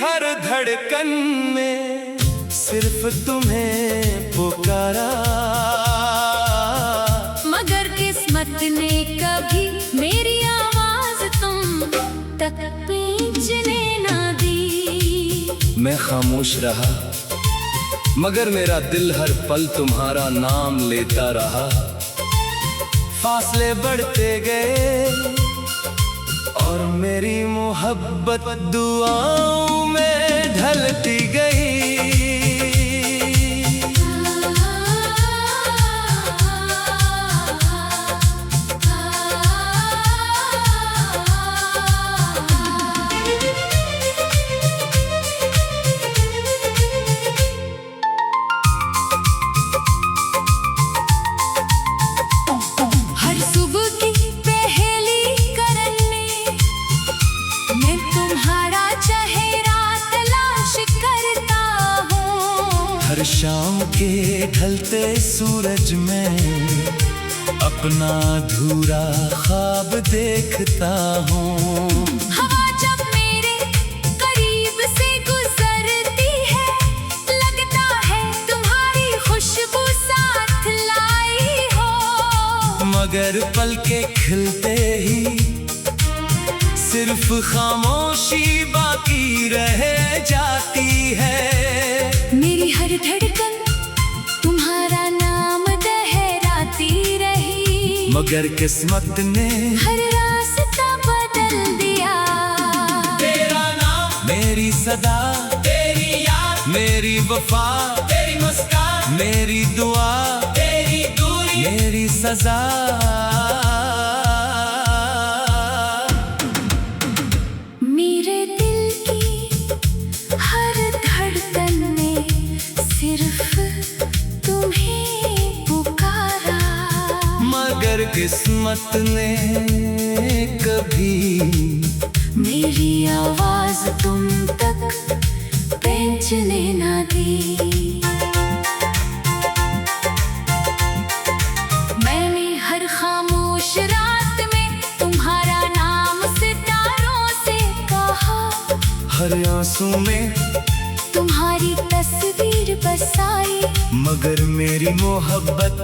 हर धड़कन में सिर्फ तुम्हें पुकारा। मगर किस्मत ने कभी मेरी आवाज तुम तक पहुंचने ना दी। मैं खामोश रहा मगर मेरा दिल हर पल तुम्हारा नाम लेता रहा। फासले बढ़ते गए और मेरी मोहब्बत दुआओं में ढलती गई। हर शाम के ढलते सूरज में अपना अधूरा ख्वाब देखता हूँ। हवा जब मेरे करीब से गुजरती है लगता है तुम्हारी खुशबू साथ लाई हो। मगर पल के खिलते ही सिर्फ खामोशी बाकी रह जाती है। मेरी हर धड़कन तुम्हारा नाम दोहराती रही। मगर किस्मत ने हर रास्ता बदल दिया। तेरा नाम मेरी सदा, तेरी याद मेरी वफा, तेरी मुस्कान मेरी दुआ, तेरी दूरी मेरी सजा। मेरे दिल की हर धड़कन ने सिर्फ तुम्हें पुकारा। मगर किस्मत ने कभी मेरी आवाज तुम तक पहुंचने ना दी। मैंने हर खामोश रात में तुम्हारा नाम सितारों से कहा। हर आंसू में तुम्हारी तस्वीर बसाई। मगर मेरी मोहब्बत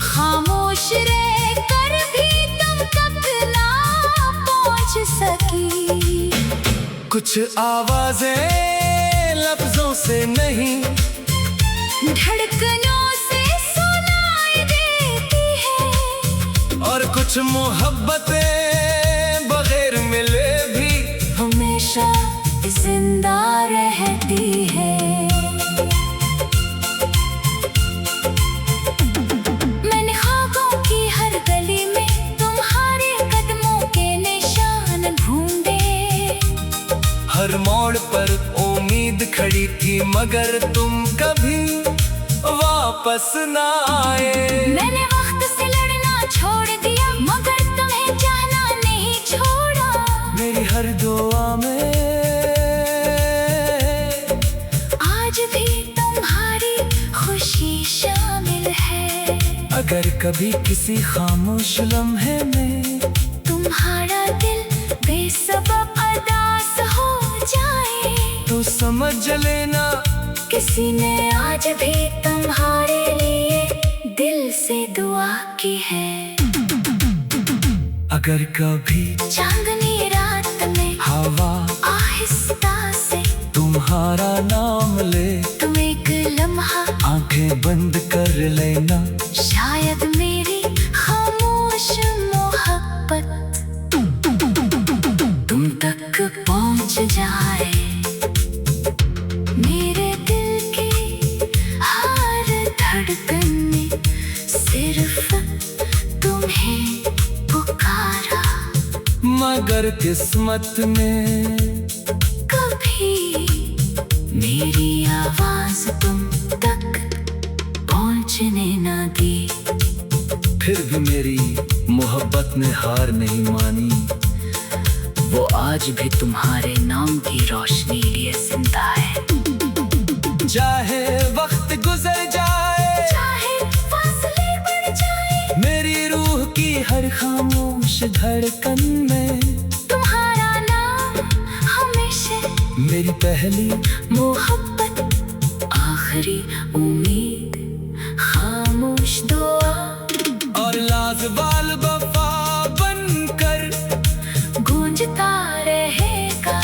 खामोश रह कर भी तुम तक ना पहुंच सकी। कुछ आवाजें लफ्जों से नहीं धड़कनों से सुनाई देती है। और कुछ मोहब्बतें बगैर मिले भी हमेशा जिंदा रहती है। मैंने ख्वाबों की हर गली में तुम्हारे कदमों के निशान ढूंढे। हर मोड़ पर उम्मीद खड़ी थी मगर तुम कभी वापस ना आए। मैंने वक्त से लड़ना छोड़ दिया मगर तुम्हें जाना नहीं छोड़ा। मेरी हर दुआ में आज भी तुम्हारी खुशी शामिल है। अगर कभी किसी खामोश लम्हे में तुम्हारा दिल बेसबब अदास हो जाए तो समझ लेना किसी ने आज भी तुम्हारे लिए दिल से दुआ की है। अगर कभी चांदनी रात में हवा आहिस्ता से तुम्हारा नाम ले तुम एक लम्हा आंखें बंद कर लेना। शायद मेरी खामोश मोहब्बत तुम तक पहुंच जाए। मेरे दिल की हर धड़कन ने सिर्फ तुम्हें पुकारा। मगर किस्मत ने कभी मेरी आवाज तुम तक पहुंचने ना दी। फिर भी मेरी मोहब्बत ने हार नहीं मानी। वो आज भी तुम्हारे नाम की रोशनी लिए जिंदा है। चाहे वक्त गुजर जाए, चाहे फासले बढ़ जाए, मेरी रूह की हर खामोश धड़कन में तुम्हारा नाम हमेशा मेरी पहली मोहब्बत, आखिरी उम्मीद, खामोश दुआ और लाजवाल वफा बनकर गूंजता रहेगा।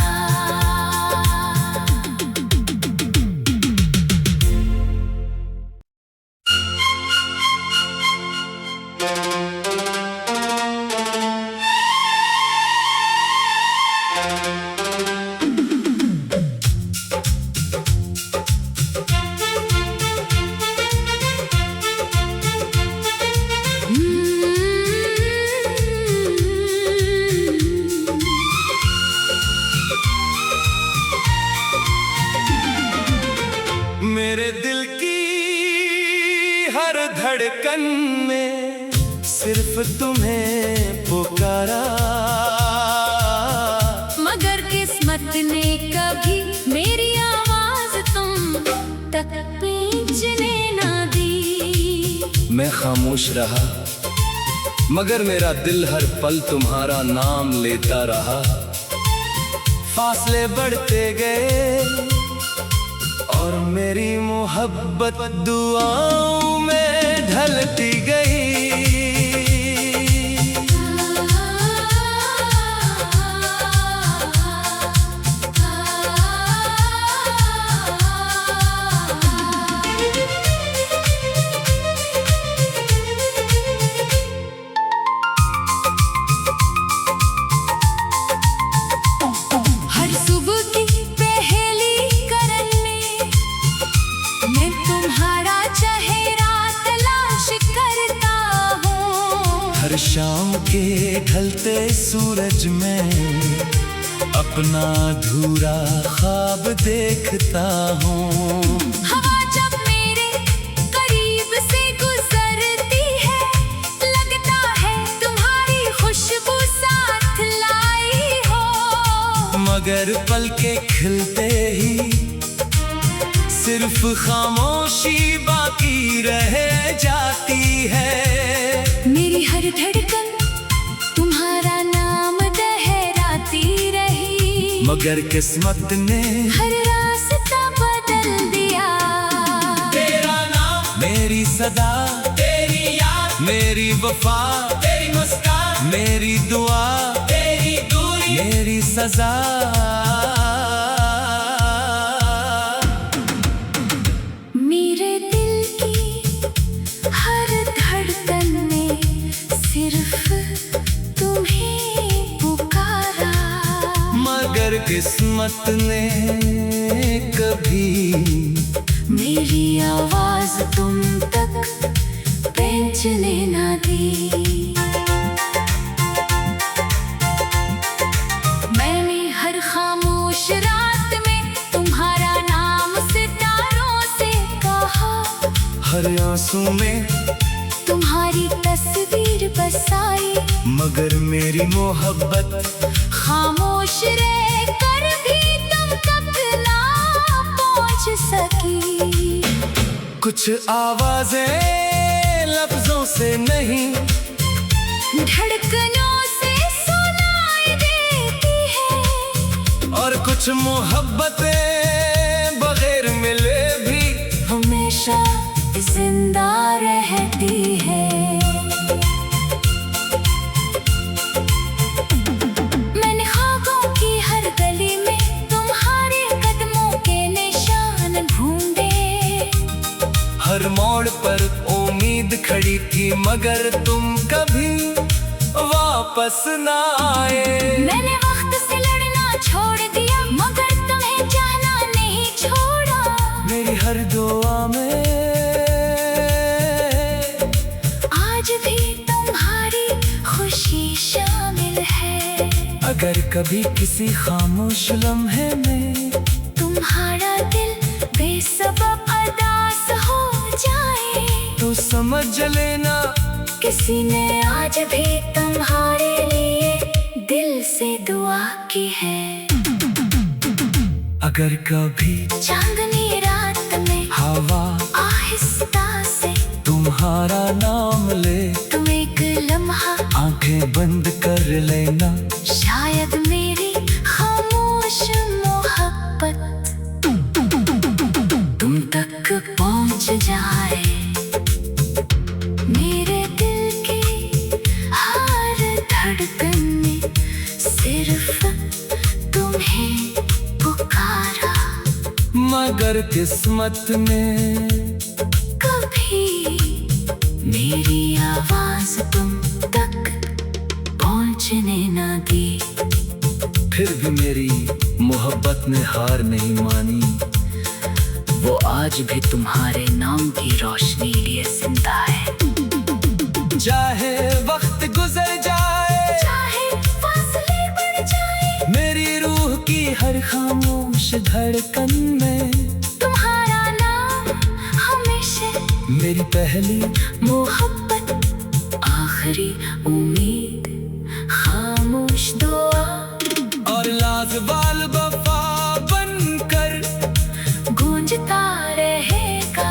मेरे दिल की हर धड़कन में सिर्फ तुम्हें पुकारा, मगर किस्मत ने कभी मेरी आवाज तुम तक पहुंचने ना दी। मैं खामोश रहा मगर मेरा दिल हर पल तुम्हारा नाम लेता रहा। फासले बढ़ते गए और मेरी मोहब्बत दुआओं में ढलती गई। हर सुबह की पहली करन में मैं तुम्हारा चेहरा तलाश करता हूँ। हर शाम के ढलते सूरज में अपना अधूरा ख्वाब देखता हूँ। हवा जब मेरे करीब से गुजरती है, लगता है तुम्हारी खुशबू साथ लाई हो। मगर पल के खिलते ही सिर्फ खामोशी बाकी रह जाती है। मेरी हर धड़कन तुम्हारा नाम दोहराती रही, मगर किस्मत ने हर रास्ता बदल दिया। तेरा नाम मेरी सदा, तेरी याद मेरी वफा, तेरी मुस्कान मेरी दुआ, तेरी दूरी मेरी सजा। मेरे दिल की हर धड़कन ने सिर्फ तुम्हें पुकारा, मगर किस्मत ने कभी मेरी आवाज तुम तक पहुंचने ना दी। मैंने हर खामोश रात में तुम्हारा नाम सितारों से कहा, हर आंसू में तुम्हारी तस्वीर बसाई। मगर मेरी मोहब्बत खामोश रह कर भी तुम तक ना पहुंच सकी। कुछ आवाजें लफ्जों से नहीं, धड़कनों से सुनाई देती है, और कुछ मोहब्बतें बगैर मिले भी हमेशा जिंदा रहती है। मैंने ख्वाबों की हर गली में तुम्हारे कदमों के निशान ढूंढे। हर मोड़ पर उम्मीद खड़ी थी मगर तुम कभी वापस ना आए। मैंने वक्त से लड़ना छोड़ दिया मगर तुम्हें जाना नहीं छोड़ा। मेरी हर दुआ में आज भी तुम्हारी खुशी शामिल है। अगर कभी किसी खामोश लम्हे में तुम्हारा दिल बेसबब अदास हो जाए, तो समझ लेना किसी ने आज भी तुम्हारे लिए दिल से दुआ की है। अगर कभी चांदनी रात में हवा आहिस्ता से तुम्हारा नाम ले, तुम एक लम्हा आंखें बंद कर लेना। शायद मेरी खामोश मोहब्बत मोहब्बत तुम तक पहुंच जाए। मेरे दिल की हर धड़कन में सिर्फ तुम्हें पुकारा, मगर किस्मत ने कभी मेरी आवाज तुम तक पहुंचने न दी। फिर भी मेरी मोहब्बत ने हार नहीं मानी, वो आज भी तुम्हारे नाम की रोशनी लिए जिंदा है। चाहे वक्त गुजर जाए, चाहे फासले बढ़ जाए, मेरी रूह की हर खामोश धड़कन में तुम्हारा नाम हमेशा मेरी पहली मोहब्बत, आखिरी उम्मीद, खामोश दुआ और लाजवाल वफा बनकर गूंजता रहेगा।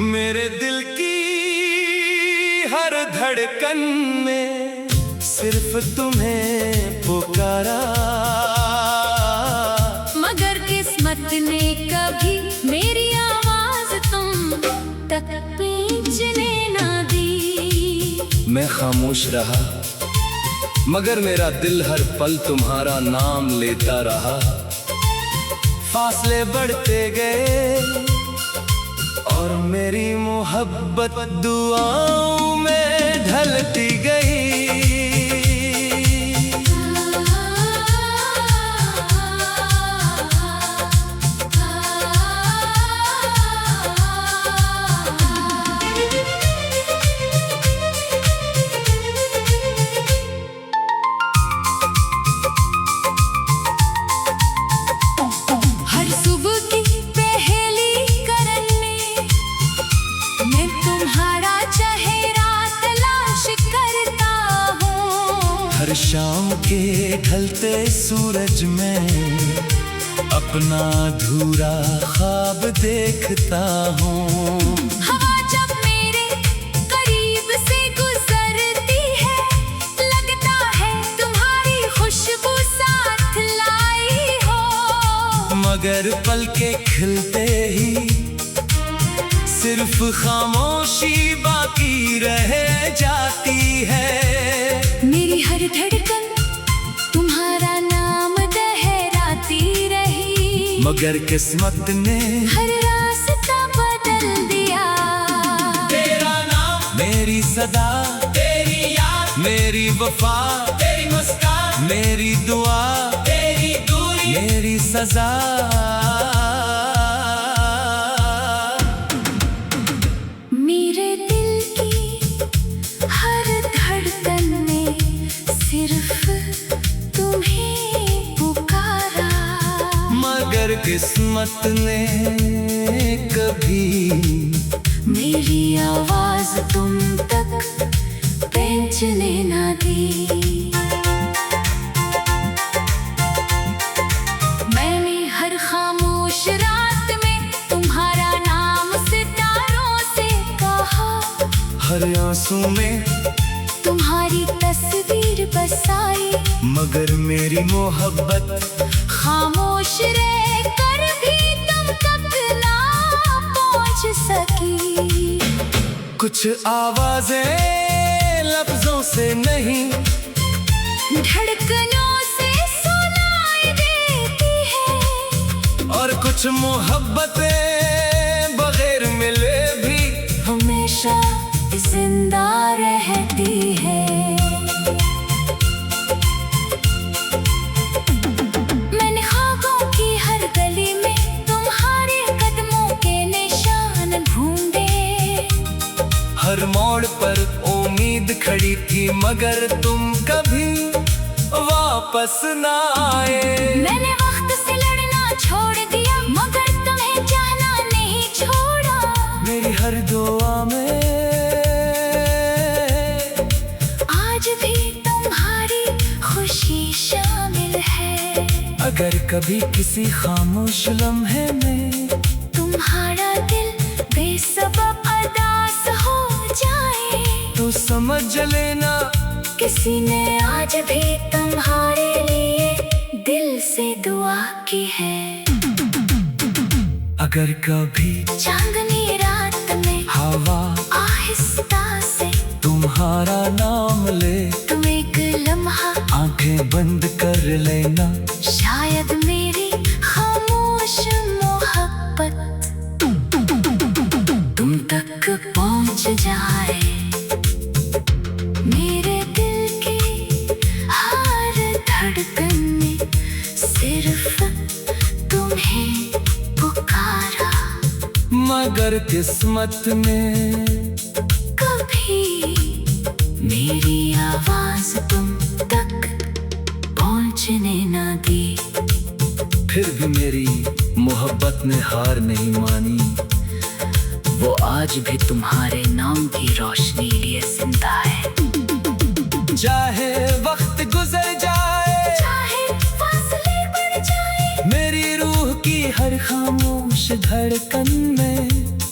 मेरे दिल की हर धड़कन में सिर्फ तुम्हें पुकारा, मगर किस्मत ने कभी मेरी आवाज तुम तक पहुंचने न दी। मैं खामोश रहा मगर मेरा दिल हर पल तुम्हारा नाम लेता रहा। फासले बढ़ते गए और मेरी मोहब्बत दुआओं में ढलती गई। हर सुबह की पहली करन में मैं तुम्हारा चेहरा तलाश करता हूँ। हर शाम के ढलते सूरज में अपना अधूरा ख्वाब देखता हूँ। हवा जब मेरे करीब से गुजरती है, लगता है तुम्हारी खुशबू साथ लाई हो। मगर पल के खिलते ही सिर्फ खामोशी बाकी रह जाती है। मेरी हर धड़कन तुम्हारा नाम दोहराती रही, मगर किस्मत ने हर रास्ता बदल दिया। तेरा नाम मेरी सदा, तेरी याद मेरी वफा, तेरी मुस्कान मेरी दुआ, तेरी दूरी मेरी सजा। मेरे दिल की हर धड़कन में सिर्फ तुम्हें पुकारा, मगर किस्मत ने कभी मेरी आवाज तुम तक पहुंचने न दी। मैंने हर खामोश रात में तुम्हारा नाम सितारों से कहा, हर आंसू में तुम्हारी तस्वीर बसाई। मगर मेरी मोहब्बत खामोश रह कर भी तुम तक ना पहुंच सकी। कुछ आवाजें लफ्जों से नहीं, धड़कनों से सुनाई देती है, और कुछ मोहब्बतें बगैर मिले भी हमेशा जिंदा रहती है। मैंने ख्वाबों की हर गली में तुम्हारे कदमों के निशान ढूंढे। हर मोड़ पर उम्मीद खड़ी थी, मगर तुम कभी वापस वापस ना आए। मैंने वक्त से लड़ना छोड़ दिया, मगर तुम्हें जाना नहीं छोड़ा। मेरी हर दुआ में आज भी तुम्हारी खुशी शामिल है। अगर कभी किसी खामोश लम्हे में तुम्हारा दिल बेसबब अदास हो जाए, तो समझ लेना किसी ने आज भी तुम्हारे लिए दिल से दुआ की है। अगर कभी चांदनी रात में हवा आहिस्ता से तुम्हारा नाम ले, तुम एक लम्हा आंखें बंद कर लेना। शायद मेरी खामोश मोहब्बत तुम तक पहुंच जाए। मेरे दिल की हर धड़कन में सिर्फ तुम्हें पुकारा, मगर किस्मत ने कभी मेरी आवाज तुम तक पहुंचने न दी। फिर भी मेरी मोहब्बत ने हार नहीं मानी। वो आज भी तुम्हारे नाम की रोशनी लिए जिंदा है। चाहे वक्त गुजर जाए, चाहे फासले बढ़ जाए, मेरी रूह की हर खामोश धड़कन में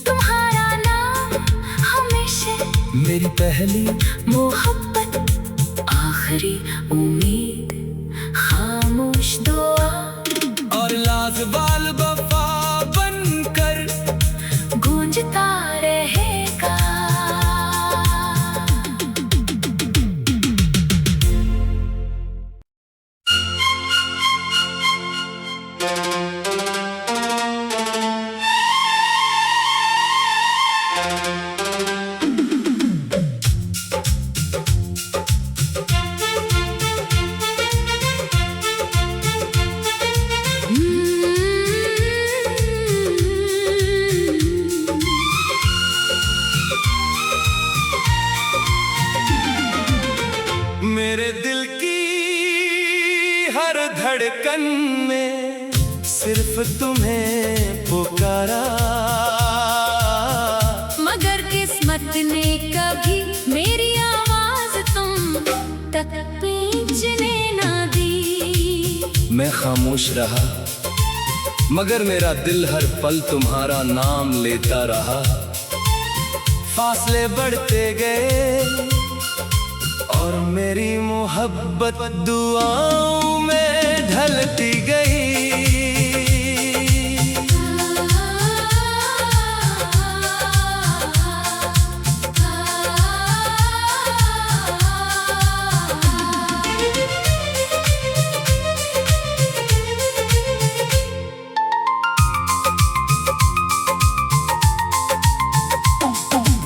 तुम्हारा नाम हमेशा मेरी पहली मोहब्बत, आखिरी उम्मीद, खामोश दुआ और लाजवाल वफा बनकर गूंजता रहेगा। मेरे दिल की हर धड़कन में सिर्फ तुम्हें पुकारा, मगर किस्मत ने कभी मेरी आवाज तुम तक पहुंचने न दी। मैं खामोश रहा, मगर मेरा दिल हर पल तुम्हारा नाम लेता रहा। फासले बढ़ते गए और मेरी मोहब्बत दुआओं में ढलती गई।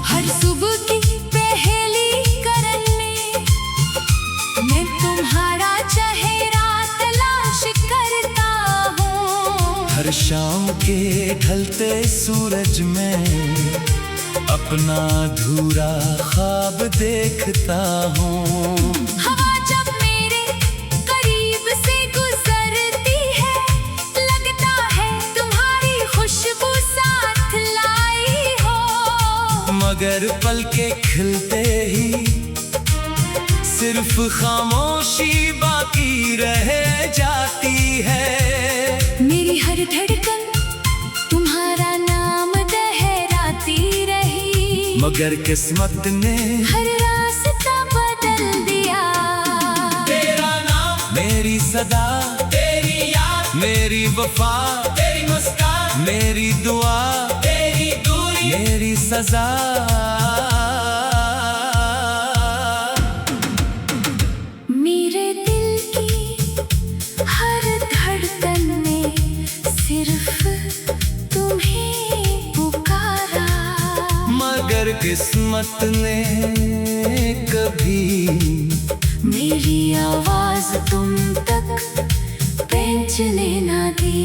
हर सुबह की पहली करन में मैं तुम्हारा चेहरा तलाश करता हूँ। हर शाम के ढलते सूरज में अपना अधूरा ख्वाब देखता हूँ। हवा जब मेरे करीब से गुजरती है, लगता है तुम्हारी खुशबू साथ लाई हो। मगर पल के खिलते ही सिर्फ खामोशी बाकी रह जाती है। मेरी हर धड़कन तुम्हारा नाम दोहराती रही, मगर किस्मत ने हर रास्ता बदल दिया। तेरा नाम मेरी सदा, तेरी याद मेरी वफा, तेरी मुस्कान मेरी दुआ, तेरी दूरी मेरी सजा। मेरे दिल की हर धड़कन ने सिर्फ तुम्हें पुकारा, मगर किस्मत ने कभी मेरी आवाज तुम तक पहुंचने न दी।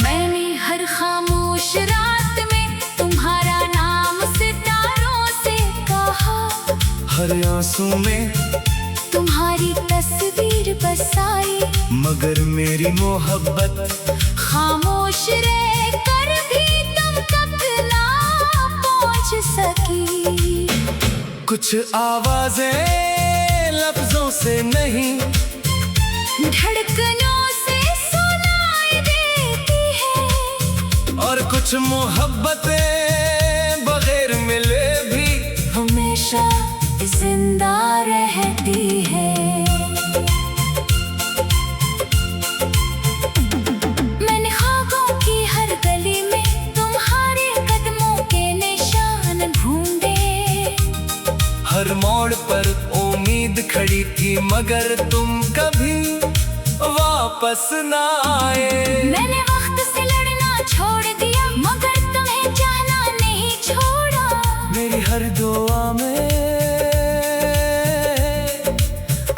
मैंने हर खामोश रात में तुम्हारा नाम सितारों से कहा, हर हर आंसू में तुम्हारी तस्वीर बसाई, मगर मेरी मोहब्बत खामोश रह कर भी तुम तक ना पहुंच सकी। कुछ आवाजें लफ्जों से नहीं, धड़कनों से सुनाई देती है, और कुछ मोहब्बतें बगैर मिले भी हमेशा जिंदा रहती है। मैंने ख्वाबों की हर गली में तुम्हारे कदमों के निशान ढूंढे, हर मोड़ पर उम्मीद खड़ी थी, मगर तुम कभी वापस ना आए। मैंने वक्त से लड़ना छोड़ दिया, मगर तुम्हें चाहना नहीं छोड़ा। मेरी हर दुआ में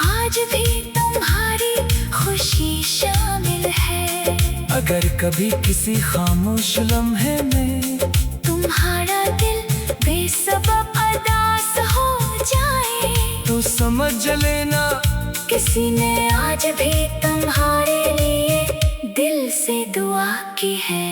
आज भी तुम्हारी खुशी शामिल है। अगर कभी किसी खामोश लम्हे में तुम्हारा दिल बेसबब उदास हो जाए, तो समझ लेना किसी ने आज भी तुम्हारे लिए दिल से दुआ की है।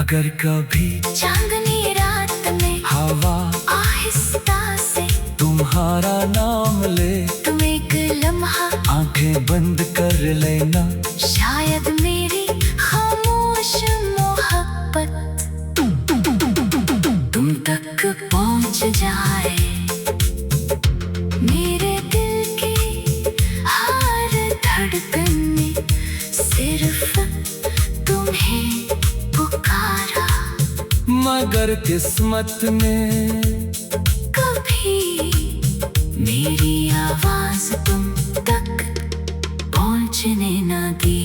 अगर कभी चांदनी रात में हवा आहिस्ता से तुम्हारा नाम ले, तुम एक लम्हा आंखें बंद कर लेना, शायद मेरी खामोश मोहब्बत तुम तक पहुंच जाए। मेरे दिल की हर धड़कन में सिर्फ तुम्हें पुकारा, मगर किस्मत में कभी मेरी आवाज तुम तक पहुंचने न दी।